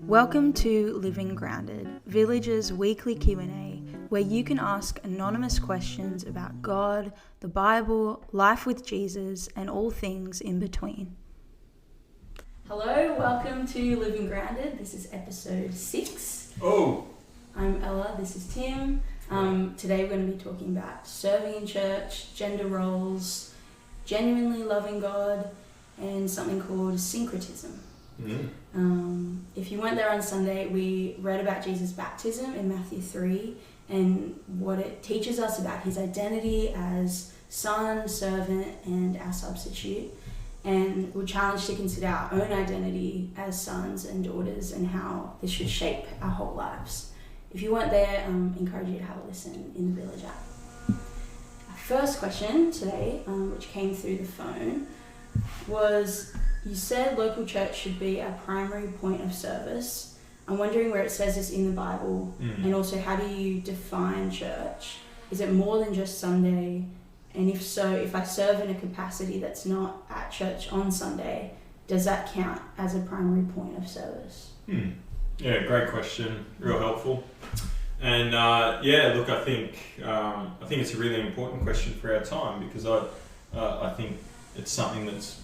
Welcome to Living Grounded, Village's weekly Q&A, where you can ask anonymous questions about God, the Bible, life with Jesus, and all things in between. Hello, welcome to Living Grounded. This is episode 6. Oh! I'm Ella, this is Tim. Today we're going to be talking about serving in church, gender roles, genuinely loving God, and something called syncretism. If you weren't there on Sunday, we read about Jesus' baptism in Matthew 3 and what it teaches us about his identity as son, servant, and our substitute. And we're challenged to consider our own identity as sons and daughters and how this should shape our whole lives. If you weren't there, I encourage you to have a listen in the Village app. Our first question today, which came through the phone, was: you said local church should be our primary point of service. I'm wondering where it says this in the Bible, and also how do you define church? Is it more than just Sunday? And if so, if I serve in a capacity that's not at church on Sunday, does that count as a primary point of service? Yeah, great question. Real helpful. And look, I think it's a really important question for our time, because I think it's something that's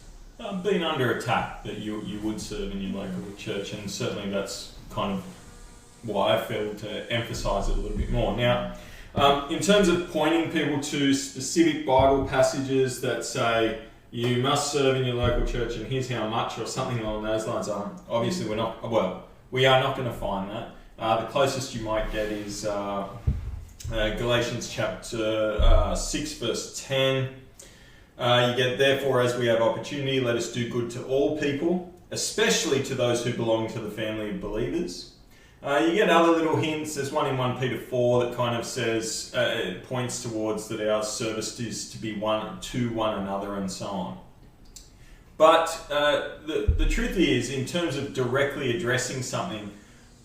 been under attack, that you would serve in your local church, and certainly that's kind of why I feel to emphasise it a little bit more. Now, in terms of pointing people to specific Bible passages that say you must serve in your local church and here's how much, or something along those lines, obviously we are not going to find that. The closest you might get is Galatians chapter 6 verse 10. You get, therefore, as we have opportunity, let us do good to all people, especially to those who belong to the family of believers. You get other little hints. There's one in 1 Peter 4 that kind of says, it points towards that our service is to be one to one another and so on. But the truth is, in terms of directly addressing something,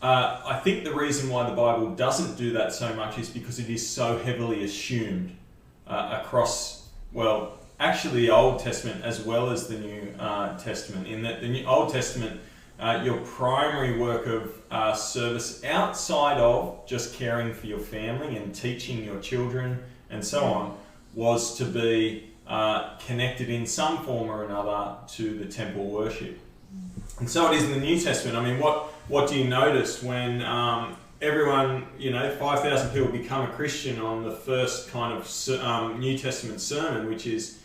I think the reason why the Bible doesn't do that so much is because it is so heavily assumed across, actually the Old Testament as well as the New Testament, in that the Old Testament, your primary work of service outside of just caring for your family and teaching your children and so on was to be connected in some form or another to the temple worship. And so it is in the New Testament. I mean, what do you notice when everyone, 5,000 people become a Christian on the first kind of New Testament sermon, which is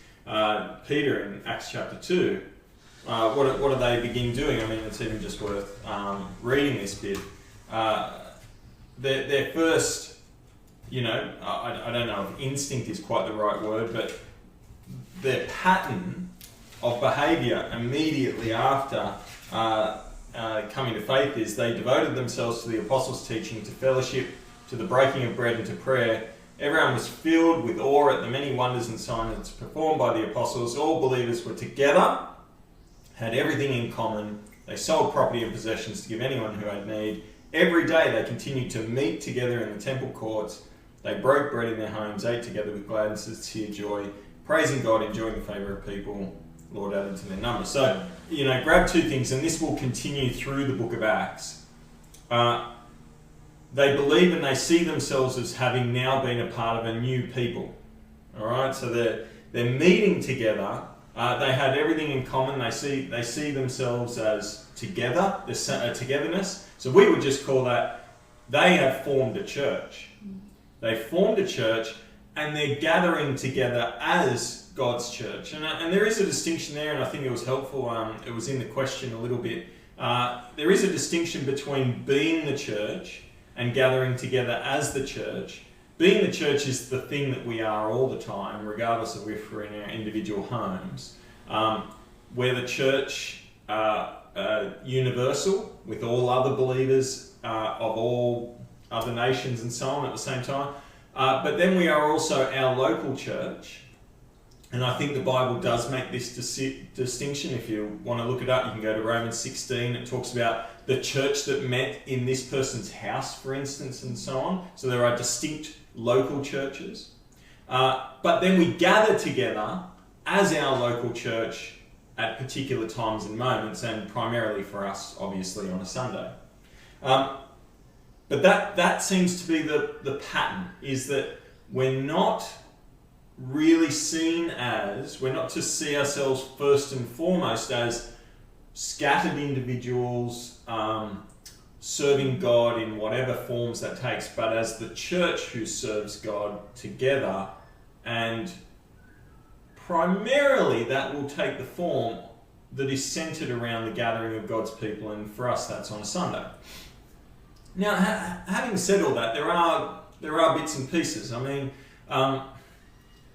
Peter in Acts chapter 2? What do they begin doing? I mean, it's even just worth reading this bit. Their first, I don't know if instinct is quite the right word, but their pattern of behaviour immediately after coming to faith is they devoted themselves to the apostles' teaching, to fellowship, to the breaking of bread and to prayer. Everyone was filled with awe at the many wonders and signs performed by the apostles. All believers were together, had everything in common. They sold property and possessions to give anyone who had need. Every day they continued to meet together in the temple courts. They broke bread in their homes, ate together with glad and sincere joy, praising God, enjoying the favour of people. Lord added to their number. So, grab two things, and this will continue through the book of Acts. They believe and they see themselves as having now been a part of a new people. All right, so they're meeting together. They had everything in common. They see themselves as together, the togetherness. So we would just call that they have formed a church. They formed a church, and they're gathering together as God's church. And there is a distinction there, and I think it was helpful. It was in the question a little bit. There is a distinction between being the church and gathering together as the church. Being the church is the thing that we are all the time, regardless of if we're in our individual homes. We're the church universal, with all other believers of all other nations and so on at the same time. But then we are also our local church. And I think the Bible does make this distinction. If you want to look it up, you can go to Romans 16. It talks about the church that met in this person's house, for instance, and so on. So there are distinct local churches. But then we gather together as our local church at particular times and moments, and primarily for us, obviously, on a Sunday. But that seems to be the pattern, is that we're not really we're not to see ourselves first and foremost as scattered individuals serving God in whatever forms that takes, but as the church who serves God together, and primarily that will take the form that is centered around the gathering of God's people, and for us that's on a Sunday. Now, having said all that, there are bits and pieces. I mean,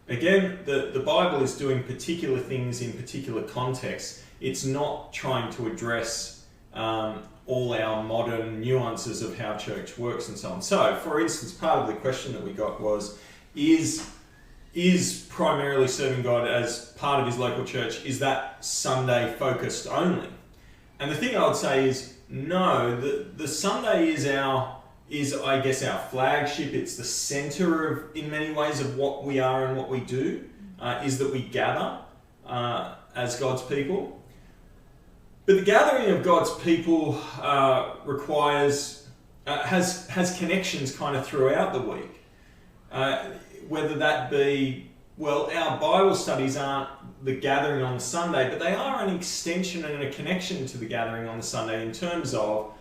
again, the Bible is doing particular things in particular contexts. It's not trying to address all our modern nuances of how church works and so on. So, for instance, part of the question that we got was, is primarily serving God as part of his local church, is that Sunday focused only? And the thing I would say is, no, the Sunday is I guess our flagship. It's the center of, in many ways, of what we are and what we do, is that we gather as God's people. But the gathering of God's people has connections kind of throughout the week. Whether that be, well, our Bible studies aren't the gathering on the Sunday, but they are an extension and a connection to the gathering on the Sunday in terms of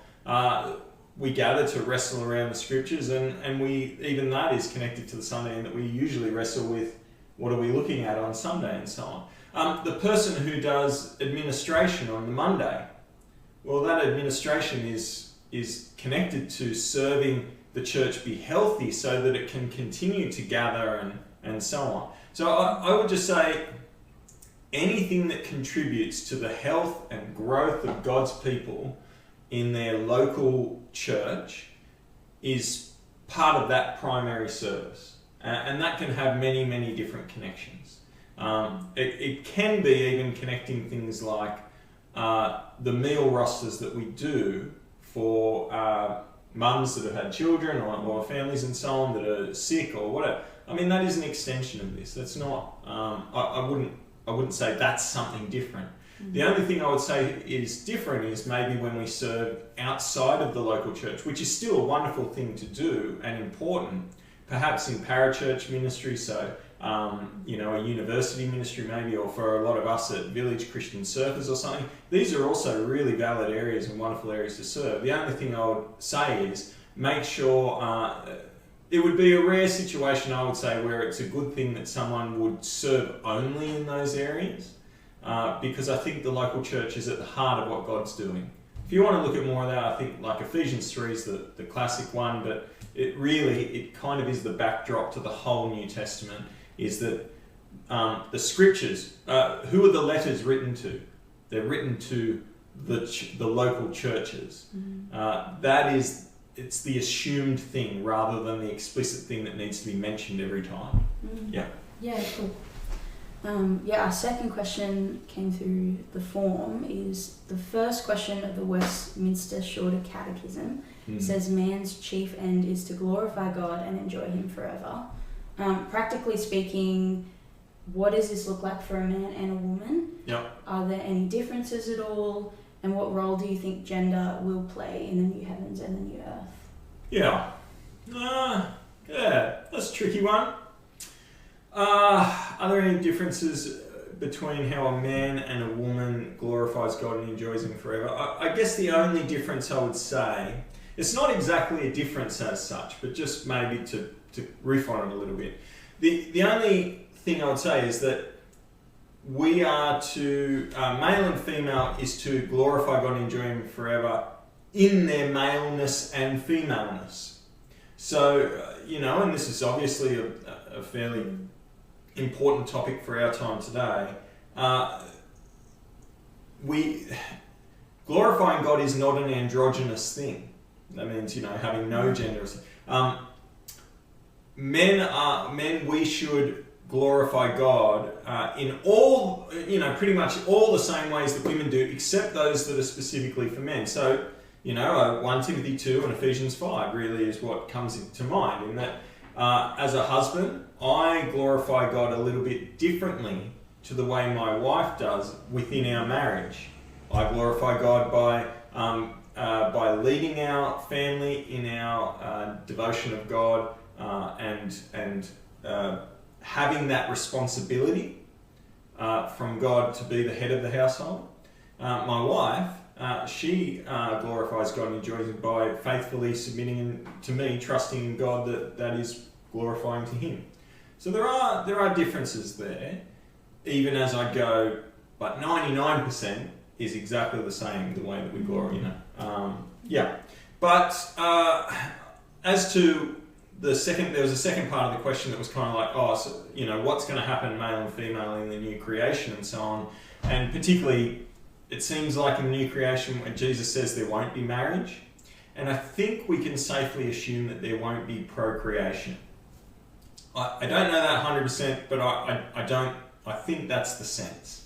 we gather to wrestle around the scriptures, and even that is connected to the Sunday, in that we usually wrestle with what are we looking at on Sunday and so on. The person who does administration on the Monday, well, that administration is connected to serving the church be healthy so that it can continue to gather and so on. So I would just say anything that contributes to the health and growth of God's people in their local church is part of that primary service. And that can have many, many different connections. It can be even connecting things like the meal rosters that we do for mums that have had children or families and so on that are sick or whatever. I mean, that is an extension of this. That's not, I wouldn't say that's something different. Mm-hmm. The only thing I would say is different is maybe when we serve outside of the local church, which is still a wonderful thing to do and important, perhaps in parachurch ministry, so a university ministry maybe, or for a lot of us at Village Christian Surfers or something. These are also really valid areas and wonderful areas to serve. The only thing I would say is make sure, it would be a rare situation, I would say, where it's a good thing that someone would serve only in those areas, because I think the local church is at the heart of what God's doing. If you want to look at more of that, I think like Ephesians 3 is the classic one, but it kind of is the backdrop to the whole New Testament, is that the scriptures, who are the letters written to? They're written to the local churches. Mm-hmm. It's the assumed thing rather than the explicit thing that needs to be mentioned every time. Mm-hmm. Yeah. Yeah, cool. Our second question came through the form, is the first question of the Westminster Shorter Catechism. It says man's chief end is to glorify God and enjoy him forever. Practically speaking, what does this look like for a man and a woman? Yep. Are there any differences at all? And what role do you think gender will play in the new heavens and the new earth? Yeah. That's a tricky one. Are there any differences between how a man and a woman glorifies God and enjoys him forever? I guess the only difference I would say, it's not exactly a difference as such, but just maybe to riff on it a little bit. The only thing I would say is that we are to, male and female is to glorify God and enjoy him forever in their maleness and femaleness. So, and this is obviously a fairly important topic for our time today. Glorifying God is not an androgynous thing. That means, having no gender. Men, we should glorify God in all, pretty much all the same ways that women do, except those that are specifically for men. So, 1 Timothy 2 and Ephesians 5 really is what comes to mind, in that as a husband, I glorify God a little bit differently to the way my wife does within our marriage. I glorify God by leading our family in our devotion of God and having that responsibility from God to be the head of the household. My wife, she glorifies God and enjoys it by faithfully submitting to me, trusting in God that is glorifying to Him. So there are differences there, even as I go, but 99% is exactly the same, the way that we glory, But as to there was a second part of the question that was kind of like, what's going to happen male and female in the new creation and so on. And particularly, it seems like in the new creation when Jesus says there won't be marriage. And I think we can safely assume that there won't be procreation. I don't know that 100%, but I think that's the sense.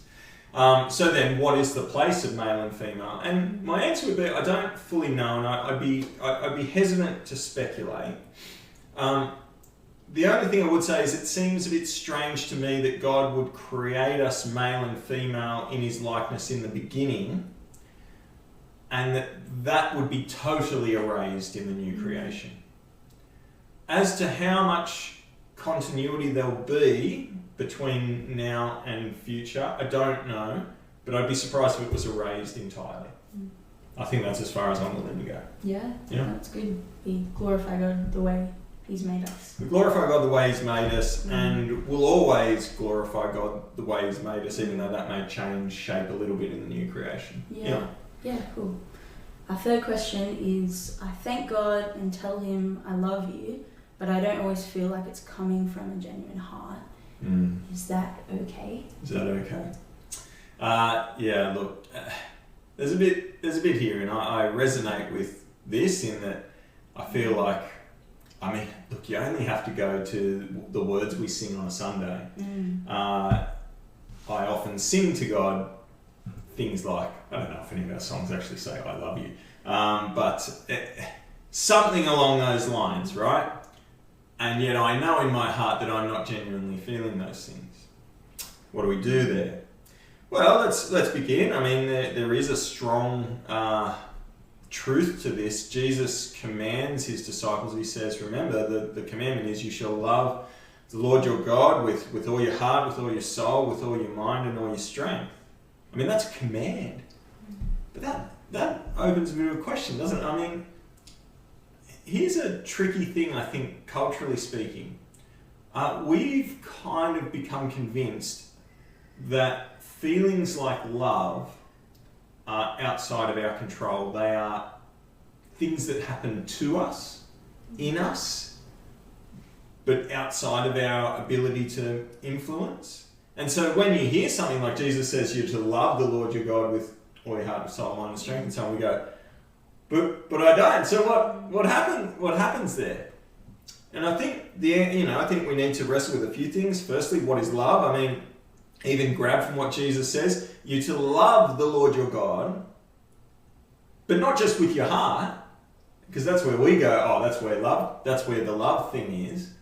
So then, what is the place of male and female? And my answer would be, I don't fully know, and I'd be hesitant to speculate. The only thing I would say is it seems a bit strange to me that God would create us male and female in His likeness in the beginning, and that would be totally erased in the new creation. As to how much continuity there'll be between now and future, I don't know, but I'd be surprised if it was erased entirely. I think that's as far as I'm willing to go. Yeah, that's good. We glorify God the way He's made us. We glorify God the way He's made us, and we'll always glorify God the way He's made us, even though that may change shape a little bit in the new creation. Yeah, cool. Our third question is, I thank God and tell Him I love you, but I don't always feel like it's coming from a genuine heart. Is that okay? Is that okay? Look, there's a bit here, and I resonate with this in that I feel like, look, you only have to go to the words we sing on a Sunday. I often sing to God things like, I don't know if any of our songs actually say I love you, but something along those lines, right? And yet I know in my heart that I'm not genuinely feeling those things. What do we do there? Well, let's begin. There is a strong truth to this. Jesus commands His disciples. He says, remember, the commandment is you shall love the Lord your God with all your heart, with all your soul, with all your mind and all your strength. That's a command. But that opens a bit of a question, doesn't it? Here's a tricky thing, I think, culturally speaking. We've kind of become convinced that feelings like love are outside of our control. They are things that happen to us, in us, but outside of our ability to influence. And so when you hear something like Jesus says you're to love the Lord your God with all your heart, soul, mind and strength and so on, we go, but I don't. So what happens there? And I think I think we need to wrestle with a few things. Firstly, what is love? Even grab from what Jesus says, you're to love the Lord your God, but not just with your heart, because that's where we go, that's where the love thing is.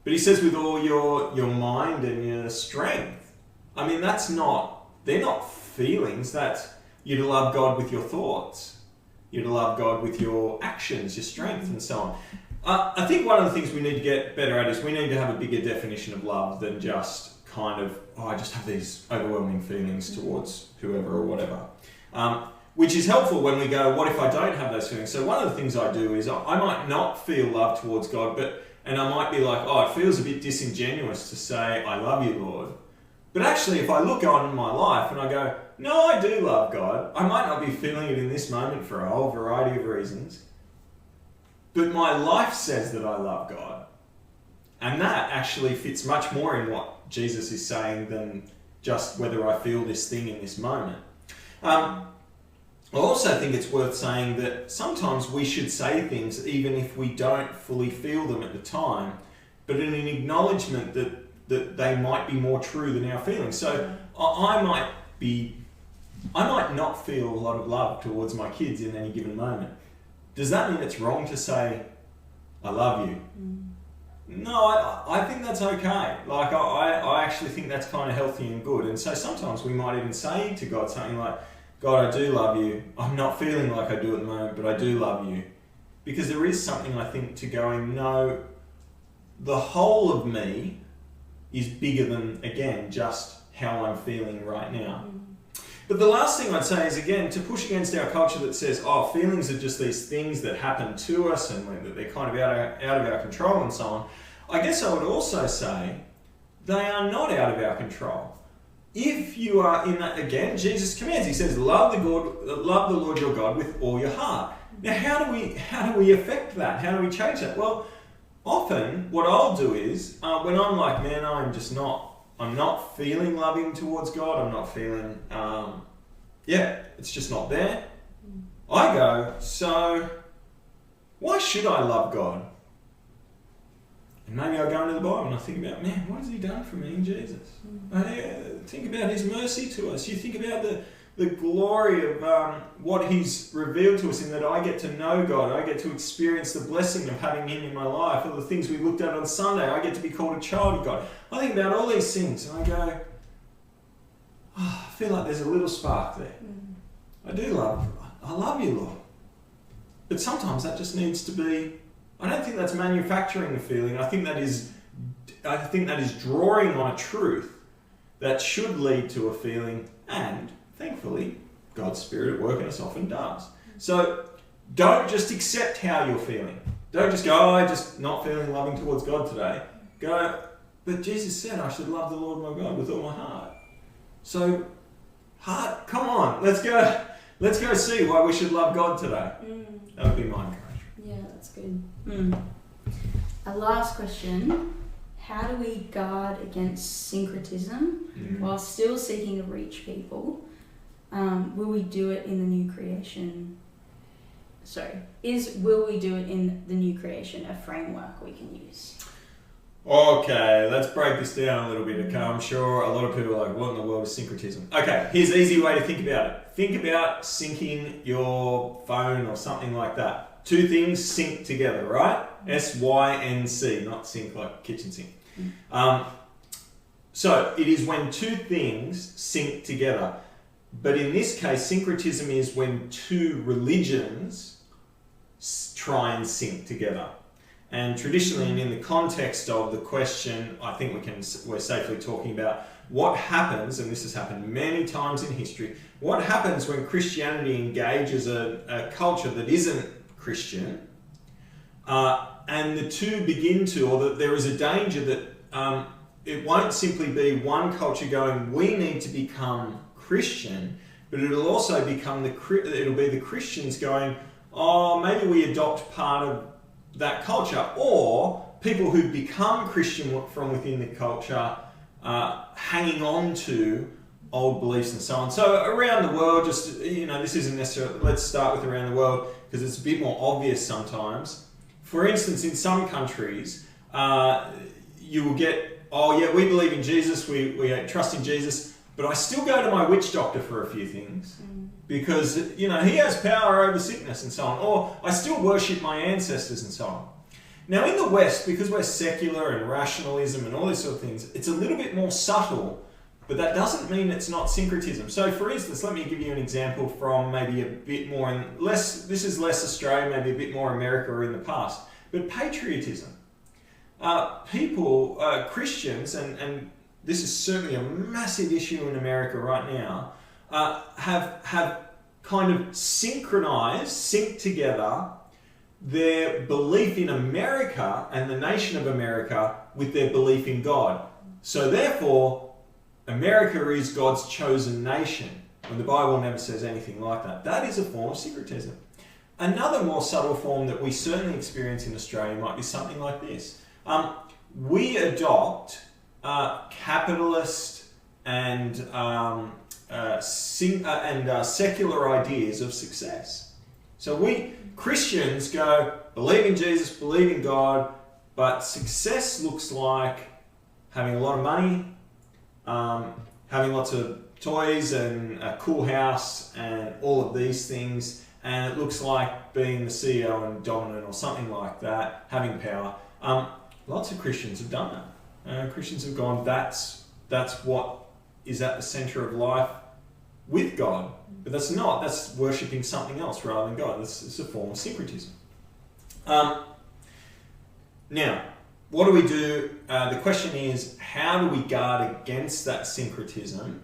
But He says with all your mind and your strength. They're not feelings. That's you're to love God with your thoughts. You're to love God with your actions, your strength, and so on. I think one of the things we need to get better at is we need to have a bigger definition of love than just kind of, I just have these overwhelming feelings towards whoever or whatever. Which is helpful when we go, what if I don't have those feelings? So one of the things I do is I might not feel love towards God, and I might be like, it feels a bit disingenuous to say, I love you, Lord. But actually, if I look on my life and I go, no, I do love God. I might not be feeling it in this moment for a whole variety of reasons, but my life says that I love God. And that actually fits much more in what Jesus is saying than just whether I feel this thing in this moment. I also think it's worth saying that sometimes we should say things even if we don't fully feel them at the time, but in an acknowledgement that they might be more true than our feelings. So I might not feel a lot of love towards my kids in any given moment. Does that mean it's wrong to say, I love you? No, I think that's okay. I actually think that's kind of healthy and good. And so sometimes we might even say to God something like, God, I do love you. I'm not feeling like I do at the moment, but I do love you. Because there is something, I think, to going, no, the whole of me is bigger than, again, just how I'm feeling right now. But the last thing I'd say is, again, to push against our culture that says, oh, feelings are just these things that happen to us and that they're kind of out of our control and so on. I guess I would also say they are not out of our control. If you are in that, again, Jesus commands, he says, love the Lord your God with all your heart. Now, how do we affect that? How do we change that? Well, often what I'll do is, when I'm like, man, I'm not feeling loving towards God, I'm not feeling, it's just not there. I go, so why should I love God? And maybe I go into the Bible and I think about, man, what has he done for me in Jesus? I think about his mercy to us. You think about the glory of what he's revealed to us in that I get to know God. I get to experience the blessing of having him in my life. All the things we looked at on Sunday, I get to be called a child of God. I think about all these things and I go, I feel like there's a little spark there. I love you, Lord. But sometimes that just needs to be, I don't think that's manufacturing the feeling. I think that is drawing on a truth that should lead to a feeling, and thankfully, God's Spirit at work in us often does. So don't just accept how you're feeling. Don't just go, I'm just not feeling loving towards God today. Go, but Jesus said I should love the Lord my God with all my heart. So, heart, come on, let's go see why we should love God today. That would be my encouragement. Yeah, that's good. A last question. How do we guard against syncretism while still seeking to reach people? Will we do it in the new creation? Will we do it in the new creation a framework we can use? Okay, let's break this down a little bit. Okay, I'm sure a lot of people are like, what in the world is syncretism? Okay, here's an easy way to think about it. Think about syncing your phone or something like that. Two things sync together, right? S-Y-N-C, not sync like kitchen sink. So it is when two things sync together. But in this case, syncretism is when two religions try and sync together. And traditionally, and in the context of the question, I think we're safely talking about what happens, and this has happened many times in history, what happens when Christianity engages a culture that isn't Christian, and the two begin to, or that there is a danger that it won't simply be one culture going, we need to become Christian, but it'll also become it'll be the Christians going, oh, maybe we adopt part of that culture, or people who become Christian from within the culture hanging on to old beliefs and so on. So around the world, just, this isn't necessarily, let's start with around the world because it's a bit more obvious sometimes. For instance, in some countries, you will get, oh yeah, we believe in Jesus, we trust in Jesus, but I still go to my witch doctor for a few things. Because, he has power over sickness and so on. Or I still worship my ancestors and so on. Now in the West, because we're secular and rationalism and all these sort of things, it's a little bit more subtle, but that doesn't mean it's not syncretism. So for instance, let me give you an example from maybe a bit more, this is less Australia, maybe a bit more America or in the past, but patriotism. Christians, and this is certainly a massive issue in America right now, have kind of synced together their belief in America and the nation of America with their belief in God. So therefore, America is God's chosen nation, when the Bible never says anything like that. That is a form of syncretism. Another more subtle form that we certainly experience in Australia might be something like this. We adopt capitalist and secular ideas of success. So we Christians go, believe in Jesus, believe in God, but success looks like having a lot of money, having lots of toys and a cool house and all of these things, and it looks like being the CEO and dominant or something like that, having power. Lots of Christians have done that. Christians have gone, that's what is at the center of life. with God. But that's worshipping something else rather than God. It's a form of syncretism. Now, what do we do? The question is, how do we guard against that syncretism?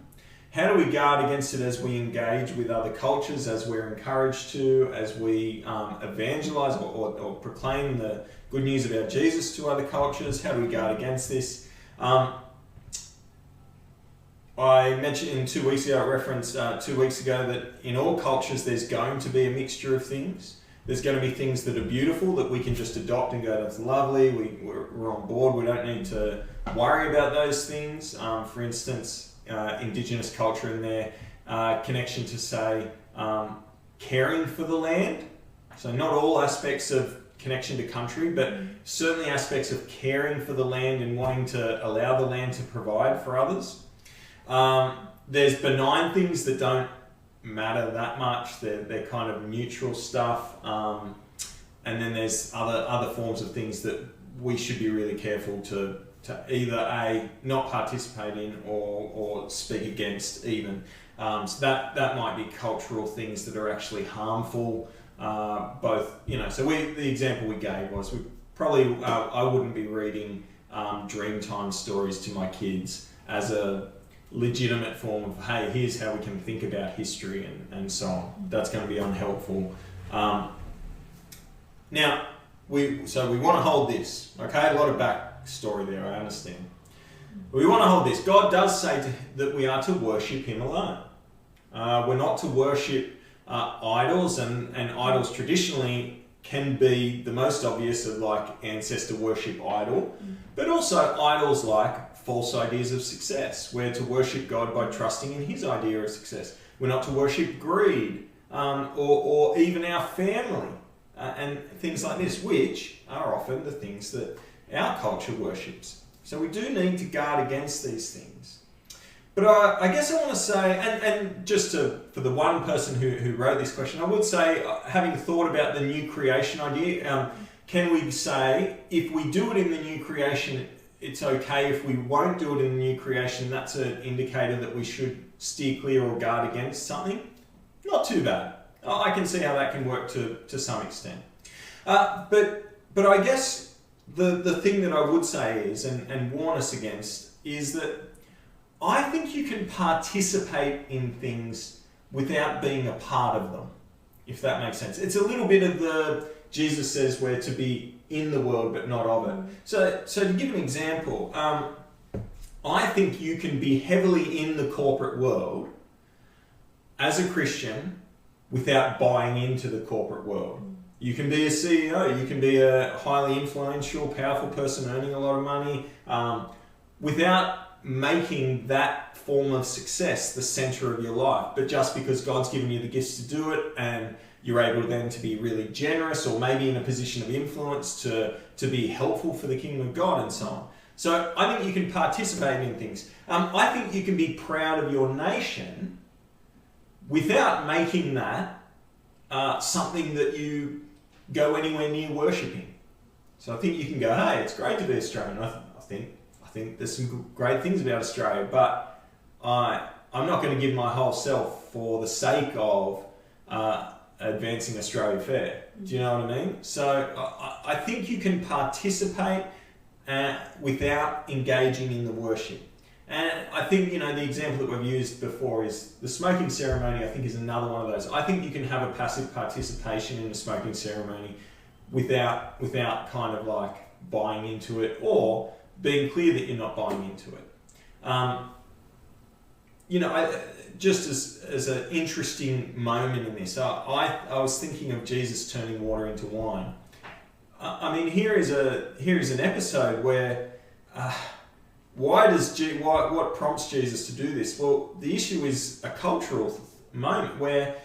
How do we guard against it as we engage with other cultures, as we're encouraged to, as we evangelize or proclaim the good news about Jesus to other cultures? How do we guard against this? I mentioned 2 weeks ago, I referenced 2 weeks ago, that in all cultures there's going to be a mixture of things. There's going to be things that are beautiful that we can just adopt and go, that's lovely, we're on board, we don't need to worry about those things. For instance, Indigenous culture and their connection to, say, caring for the land. So not all aspects of connection to country, but certainly aspects of caring for the land and wanting to allow the land to provide for others. There's benign things that don't matter that much. They're kind of neutral stuff. And then there's other forms of things that we should be really careful to either not participate in or speak against even. So that might be cultural things that are actually harmful. Both, so the example we gave was I wouldn't be reading Dreamtime stories to my kids as a legitimate form of, hey, here's how we can think about history and so on. That's going to be unhelpful. Now, we want to hold this, okay? A lot of backstory there, I understand. We want to hold this. God does say that we are to worship Him alone. We're not to worship idols, and idols traditionally can be the most obvious of like ancestor worship idol, but also idols like false ideas of success. We're to worship God by trusting in His idea of success. We're not to worship greed or even our family and things like this, which are often the things that our culture worships. So we do need to guard against these things. But I guess I want to say, and just for the one person who wrote this question, I would say, having thought about the new creation idea, can we say if we do it in the new creation, it's okay? If we won't do it in the new creation, that's an indicator that we should steer clear or guard against something? Not too bad. I can see how that can work to some extent. But I guess the thing that I would say is, and warn us against, is that I think you can participate in things without being a part of them, if that makes sense. It's a little bit of the, Jesus says we're to be in the world but not of it. So to give an example, I think you can be heavily in the corporate world as a Christian without buying into the corporate world. You can be a CEO, you can be a highly influential, powerful person earning a lot of money without making that form of success the center of your life. But just because God's given you the gifts to do it, and you're able then to be really generous or maybe in a position of influence to be helpful for the kingdom of God and so on. So I think you can participate in things. I think you can be proud of your nation without making that something that you go anywhere near worshipping. So I think you can go, hey, it's great to be Australian. I think there's some great things about Australia, but I'm not going to give my whole self for the sake of advancing Australia fair. Do you know what I mean? So I think you can participate without engaging in the worship. And I think, the example that we've used before is the smoking ceremony, I think, is another one of those. I think you can have a passive participation in the smoking ceremony without kind of like buying into it or being clear that you're not buying into it. Just as an interesting moment in this, I was thinking of Jesus turning water into wine. Here is an episode where what prompts Jesus to do this? Well, the issue is a cultural moment where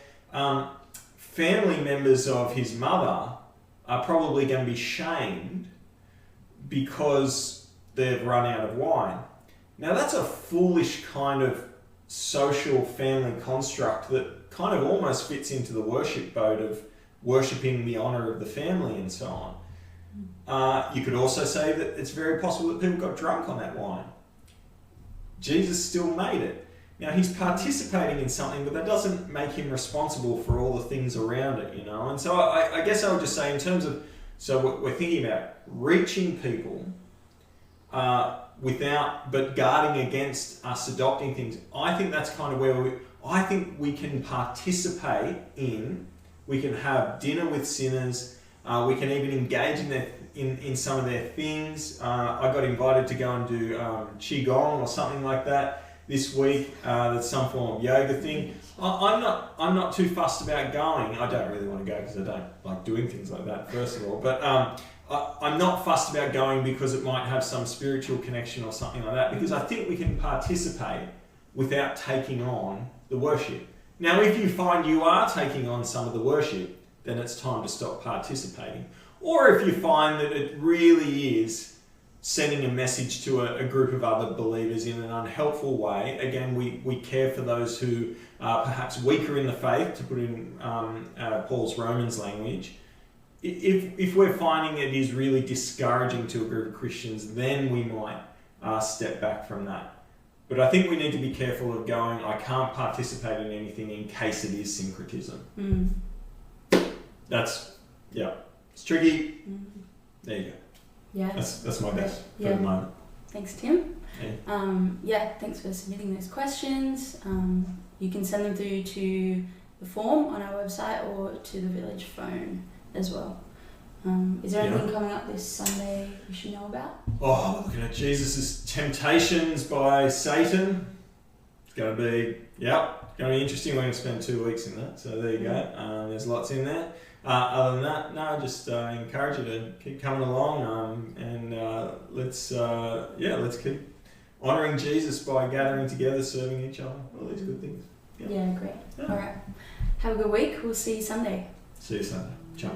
family members of his mother are probably going to be shamed because they've run out of wine. Now that's a foolish kind of social family construct that kind of almost fits into the worship boat of worshipping the honour of the family and so on. You could also say that it's very possible that people got drunk on that wine. Jesus still made it. Now, he's participating in something, but that doesn't make him responsible for all the things around it, you know. And so I guess I would just say, in terms of, so we're thinking about reaching people but guarding against us adopting things. I think that's kind of where I think we can participate in, we can have dinner with sinners, we can even engage in some of their things. I got invited to go and do Qigong or something like that this week. That's some form of yoga thing. I'm not too fussed about going. I don't really want to go because I don't like doing things like that, first of all. But I'm not fussed about going because it might have some spiritual connection or something like that, because I think we can participate without taking on the worship. Now, if you find you are taking on some of the worship, then it's time to stop participating. Or if you find that it really is sending a message to a group of other believers in an unhelpful way, again, we care for those who are perhaps weaker in the faith, to put in Paul's Romans language. If we're finding it is really discouraging to a group of Christians, then we might step back from that. But I think we need to be careful of going, I can't participate in anything in case it is syncretism. That's, it's tricky. There you go. Yeah. That's my best for the moment. Thanks, Tim. Yeah. Thanks for submitting those questions. You can send them through to the form on our website or to the village phone as well. Is there anything coming up this Sunday we should know about? Oh, looking at Jesus' temptations by Satan. It's going to be, going to be interesting. We're going to spend 2 weeks in that. So there you go. There's lots in there. Other than that, no, just encourage you to keep coming along, and let's keep honouring Jesus by gathering together, serving each other, all these good things. Yeah, great. Yeah. All right. Have a good week. We'll see you Sunday. See you Sunday. Ciao.